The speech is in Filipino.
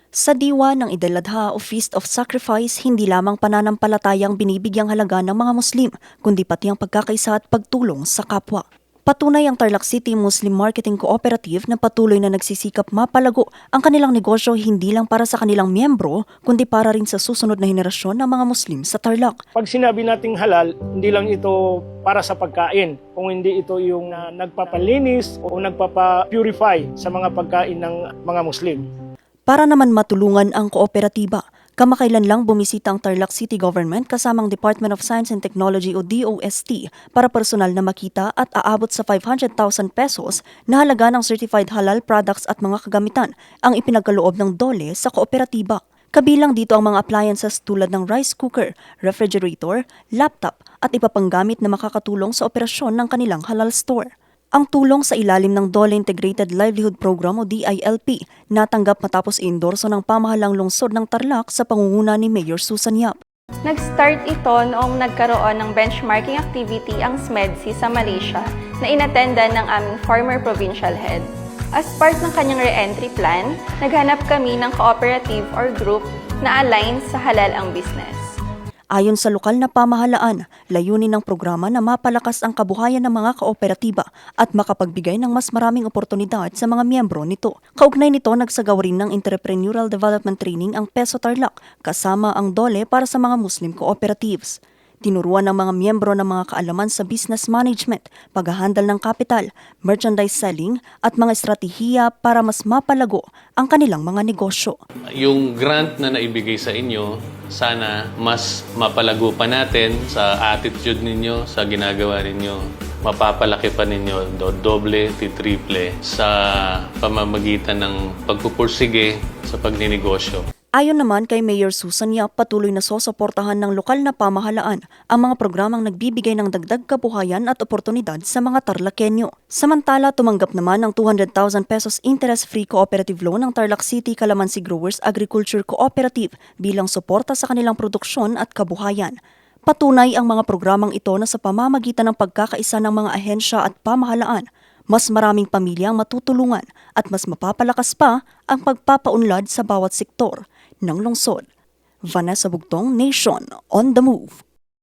Sa diwa ng Eid al-Adha o Feast of Sacrifice, hindi lamang pananampalatayang binibigyang halaga ng mga Muslim, kundi pati ang pagkakaisa at pagtulong sa kapwa. Patunay ang Tarlac City Muslim Marketing Cooperative na patuloy na nagsisikap mapalago ang kanilang negosyo hindi lang para sa kanilang miyembro, kundi para rin sa susunod na henerasyon ng mga Muslim sa Tarlac. Pag sinabi nating halal, hindi lang ito para sa pagkain, kung hindi ito yung nagpapalinis o nagpapa-purify sa mga pagkain ng mga Muslim. Para naman matulungan ang kooperatiba, kamakailan lang bumisita ang Tarlac City Government kasamang Department of Science and Technology o DOST para personal na makita at aabot sa 500,000 pesos na halaga ng certified halal products at mga kagamitan ang ipinagkaloob ng DOLE sa kooperatiba. Kabilang dito ang mga appliances tulad ng rice cooker, refrigerator, laptop at iba pang gamit na makakatulong sa operasyon ng kanilang halal store. Ang tulong sa ilalim ng DOLE Integrated Livelihood Program o DILP natanggap matapos i-endorso ng pamahalang lungsod ng Tarlac sa pangunguna ni Mayor Susan Yap. Nag-start ito noong nagkaroon ng benchmarking activity ang SMEDC sa Malaysia na inatenda ng aming former provincial head. As part ng kanyang re-entry plan, naghanap kami ng cooperative or group na align sa halal ang business. Ayon sa lokal na pamahalaan, layunin ng programa na mapalakas ang kabuhayan ng mga kooperatiba at makapagbigay ng mas maraming oportunidad sa mga miyembro nito. Kaugnay nito, nagsagawa rin ng Entrepreneurial Development Training ang Peso Tarlac kasama ang DOLE para sa mga Muslim cooperatives. Tinuruan ng mga miyembro ng mga kaalaman sa business management, paghahandle ng kapital, merchandise selling at mga estratehiya para mas mapalago ang kanilang mga negosyo. Yung grant na naibigay sa inyo, sana mas mapalago pa natin sa attitude ninyo, sa ginagawa ninyo. Mapapalaki pa ninyo doble, triple sa pamamagitan ng pagpupursige sa pagninegosyo. Ayon naman kay Mayor Susan Yap, patuloy na susuportahan ng lokal na pamahalaan ang mga programang nagbibigay ng dagdag kabuhayan at oportunidad sa mga Tarlakenyo. Samantala, tumanggap naman ng 200,000 pesos interest-free cooperative loan ng Tarlac City Calamansi Growers Agriculture Cooperative bilang suporta sa kanilang produksyon at kabuhayan. Patunay ang mga programang ito na sa pamamagitan ng pagkakaisa ng mga ahensya at pamahalaan, mas maraming pamilya ang matutulungan at mas mapapalakas pa ang pagpapaunlad sa bawat sektor ng lungsod. Vanessa Bugtong, Nation on the Move.